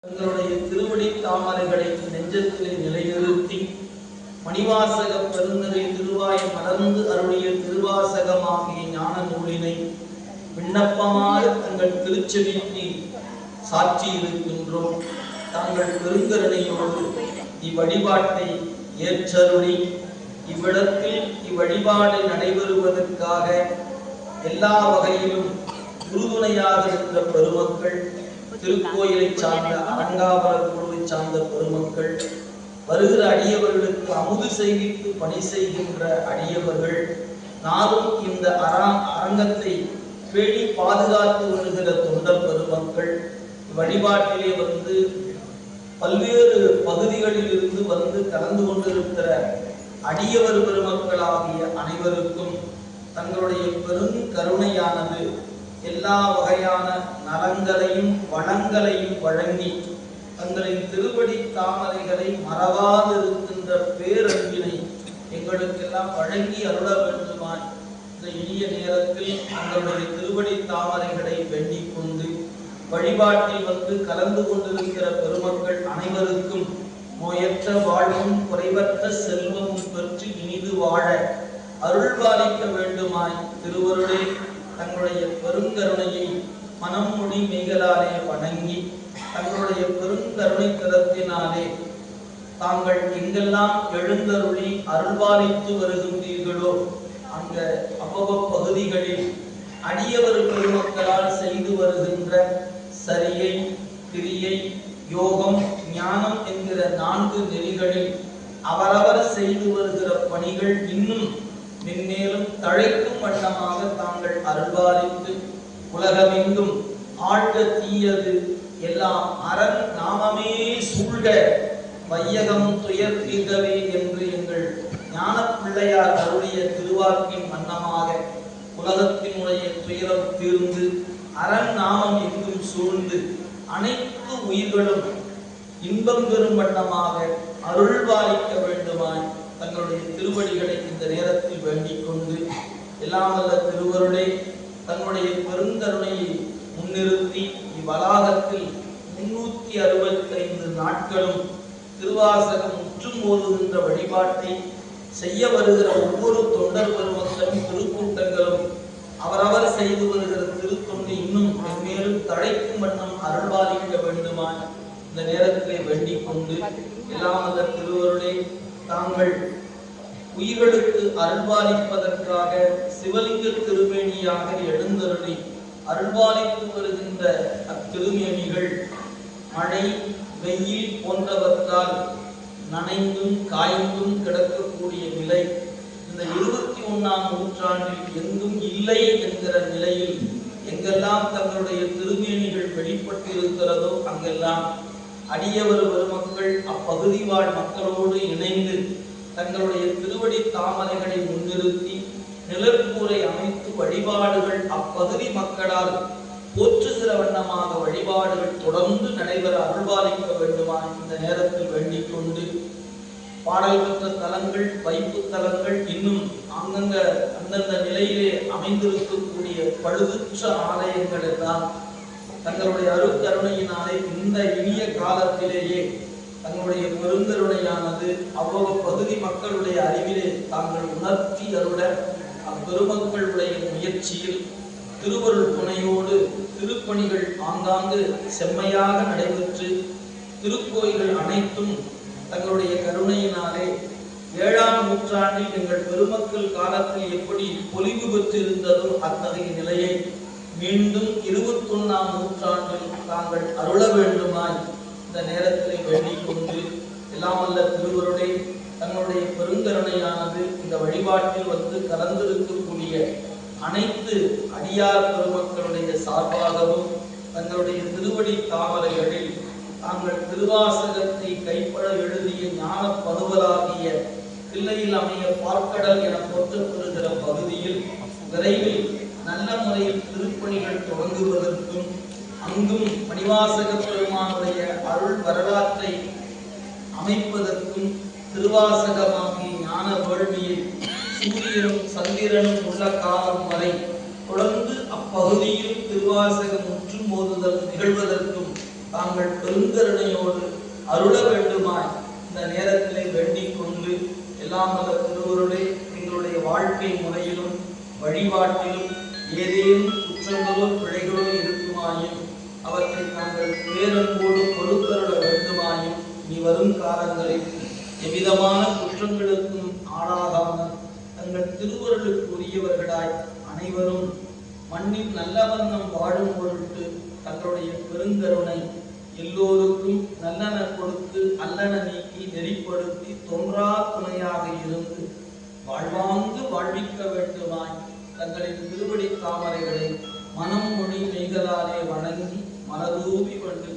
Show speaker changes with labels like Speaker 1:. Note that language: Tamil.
Speaker 1: தங்களுடைய திருவடி தாமரைகளை நெஞ்சத்திலே நிலைநிறுத்தி மணிவாசக பெருந்தகை திருவாய் மலர்ந்து அருளிய திருவாசகமாகிய ஞான நூலினை விண்ணப்பமாக தங்கள் திருச்செவிக்கு சாட்சி இருக்கின்றோம். தங்கள் பெருங்கருணையோடு இவ்வழிபாட்டை ஏற்றருளி இவ்விடத்தில் இவ்வழிபாடு நடைபெறுவதற்காக எல்லா வகையிலும் உறுதுணையாக இருந்த பெருமக்கள், திருக்கோயிலை சார்ந்த அரங்காவல குழுவை சார்ந்த பெருமக்கள், வருகிற அடியவர்களுக்கு அமுது செய்வித்து பணி செய்கின்ற அடியவர்கள், நாளும் இந்த அரங்கத்தை பேணி பாதுகாத்து வருகிற தொண்டர் பெருமக்கள், வழிபாட்டிலே வந்து பல்வேறு பகுதிகளில் இருந்து வந்து கலந்து கொண்டிருக்கிற அடியவர் பெருமக்களாகிய அனைவருக்கும் தங்களுடைய பெரும் கருணையானது எல்லா வகையான நலங்களையும் வளங்களையும் வழங்கி தங்களின் திருவடி தாமரைகளை மறவாதிருக்கின்ற பேரன்பினை எங்களுக்கெல்லாம் வழங்கி அருள வேண்டுமாய் இந்த இனிய நேரத்தில் தங்களுடைய திருவடி தாமரைகளை வேண்டிக் கொண்டு வழிபாட்டில் வந்து கலந்து கொண்டிருக்கிற பெருமக்கள் அனைவருக்கும் நோயற்ற வாழ்வும் குறைவற்ற செல்வமும் பெற்று இனிது வாழ அருள்பாலிக்க வேண்டுமாய் திருவருளே தங்களுடைய பெருங்கருணையை மனம் மொழி மெய்களாலே வணங்கி தங்களுடைய பெருங்கருணை தரத்தினாலே தாங்கள் எங்கெல்லாம் எழுந்தருளி அருள்பாலித்து வருகின்றீர்களோ அங்க அவ்வளவு பகுதிகளில் அடியவர் பெருமக்களால் செய்து வருகின்ற சரியை, கிரியை, யோகம், ஞானம் என்கிற 4 நெறிகளில் அவரவர் செய்து வருகிற பணிகள் இன்னும் மென்மேலும் தழைக்கும் வண்ணமாக தாங்கள் அருள்பாலித்து உலகமெங்கும் ஆழ்க தீயது எல்லாம் அரண் நாமமே சூழ்க வையகம் துயர் தீர்கவே என்று எங்கள் ஞான பிள்ளையார் அருளிய திருவாக்கின் வண்ணமாக உலகத்தினுடைய துயரம் தீர்ந்து அரண் நாமம் எங்கும் சூழ்ந்து அனைத்து உயிர்களும் இன்பம் பெறும் வண்ணமாக அருள்பாலிக்க வேண்டுமாய் தங்களுடைய திருவடிகளை இந்த நேரத்தில் வேண்டிக் கொண்டு எல்லாம் வல்ல திருவருளை தங்களுடைய பெருங்கருணையை முன்னிறுத்தி இவ்வளாகத்தில் 365 நாட்களும் திருவாசகம் முற்றும் ஓதுகின்ற வழிபாட்டை செய்ய வருகிற ஒவ்வொரு தொண்டர் பெருமக்களும் திருக்கூட்டங்களும் அவரவர் செய்து வருகிற திருத்தொண்டு இன்னும் மென்மேலும் தழைக்கும் வண்ணம் அருள்பாலிக்க வேண்டுமாய் இந்த நேரத்திலே வேண்டிக் கொண்டு எல்லாம் வல்ல திருவருளை தாங்கள் உயிர்களுக்கு அருள்பாலிப்பதற்காக சிவலிங்க திருமேனியாக எழுந்தருளி அருள்பாலித்து வருகின்ற அத்திருமேனிகள் மழை, வெயில் போன்றவற்றால் நனைந்தும் காய்ந்தும் கிடக்கக்கூடிய நிலை இந்த 21ஆம் நூற்றாண்டில் எங்கும் இல்லை என்கிற நிலையில் எங்கெல்லாம் தங்களுடைய திருமேனிகள் வெளிப்பட்டிருக்கிறதோ அங்கெல்லாம் அடியவர் பெருமக்கள் அப்பகுதி வாழ் மக்களோடு இணைந்து தங்களுடைய திருவடி தாமரைகளை முன்னிறுத்தி நிழற்கூரை அமைத்து வழிபாடுகள் அப்பகுதி மக்களால் போற்றுகிற வண்ணமாக வழிபாடுகள் தொடர்ந்து நடைபெற அருள்பாலிக்க வேண்டுமாய் இந்த நேரத்தில் வேண்டிக் கொண்டு பாடல் பெற்ற தலங்கள், வைப்பு தலங்கள் இன்னும் அங்கங்க அந்தந்த நிலையிலே அமைந்திருக்கக்கூடிய பழுதுற்ற ஆலயங்கள் எல்லாம் தங்களுடைய அருட்கருணையினாலே இந்த இனிய காலத்திலேயே தங்களுடைய பெருங்கருணையானது அவ்வளவு பகுதி மக்களுடைய அறிவிலே தாங்கள் உணர்த்தி அருள அப்பெருமக்களுடைய முயற்சியில் திருவருள் துணையோடு திருப்பணிகள் ஆங்காங்கு செம்மையாக நடைபெற்று திருக்கோயில்கள் அனைத்தும் தங்களுடைய கருணையினாலே 7ஆம் நூற்றாண்டில் எங்கள் பெருமக்கள் காலத்தில் எப்படி பொலிவு பெற்று இருந்ததோ அத்தகைய நிலையை மீண்டும் 21ஆம் நூற்றாண்டில் தாங்கள் அருள வேண்டுமாய் இந்த நேரத்திலே வேண்டிக் கொண்டு எல்லாம் வல்ல திருவருளை தங்களுடைய பெருங்கருணையானது இந்த வழிபாட்டில் வந்து கலந்திருக்கக்கூடிய அனைத்து அடியார் பெருமக்களுடைய சார்பாகவும் தங்களுடைய திருவடி தாமரைகளில் தாங்கள் திருவாசகத்தை கைப்பட எழுதிய ஞான பதுவலாகிய கிள்ளையில் அமைய பார்க்கடல் என போற்றப்படுகிற பகுதியில் விரைவில் நல்ல முறையில் திருப்பணிகள் தொடங்குவதற்கும் அங்கும் மணிவாசக பெருமானுடைய அருள் வரலாற்றை அமைப்பதற்கும் திருவாசகமாகிய ஞான வேள்வியை சூரியனும் சந்திரனும் உள்ள காலம் வரை தொடர்ந்து அப்பகுதியில் திருவாசகம் முற்றும் ஓதுதல் நிகழ்வதற்கும் தாங்கள் பெருங்கருணையோடு அருள வேண்டுமாய் இந்த நேரத்திலே வேண்டிக் கொண்டு எல்லாம் வல்ல திருவருளே எங்களுடைய வாழ்க்கை முறையிலும் வழிபாட்டிலும் ஏதேனும் குற்றங்களோ பிழைகளோ இருக்குமாயும் அவற்றை தாங்கள் பேரன்போடு பொறுத்தருள வேண்டுமாயும் இனி வரும் காலங்களில் எவ்விதமான குற்றங்களுக்கும் ஆளாகாமல் தங்கள் திருவருளுக்கு உரியவர்களாய் அனைவரும் மண்ணில் நல்ல வண்ணம் வாழும் பொருட்டு தங்களுடைய பெருங்கருணை எல்லோருக்கும் நல்லன கொடுத்து அல்லன நீக்கி நெறிப்படுத்தி தொன்றா துணையாக இருந்து வாழ்வாங்கு வாழ்விக்க வேண்டுமாய் தங்களின் திருவடி தாமரைகளை மனம் மொழி மெய்களாலே வணங்கி மனதூவி கொண்டு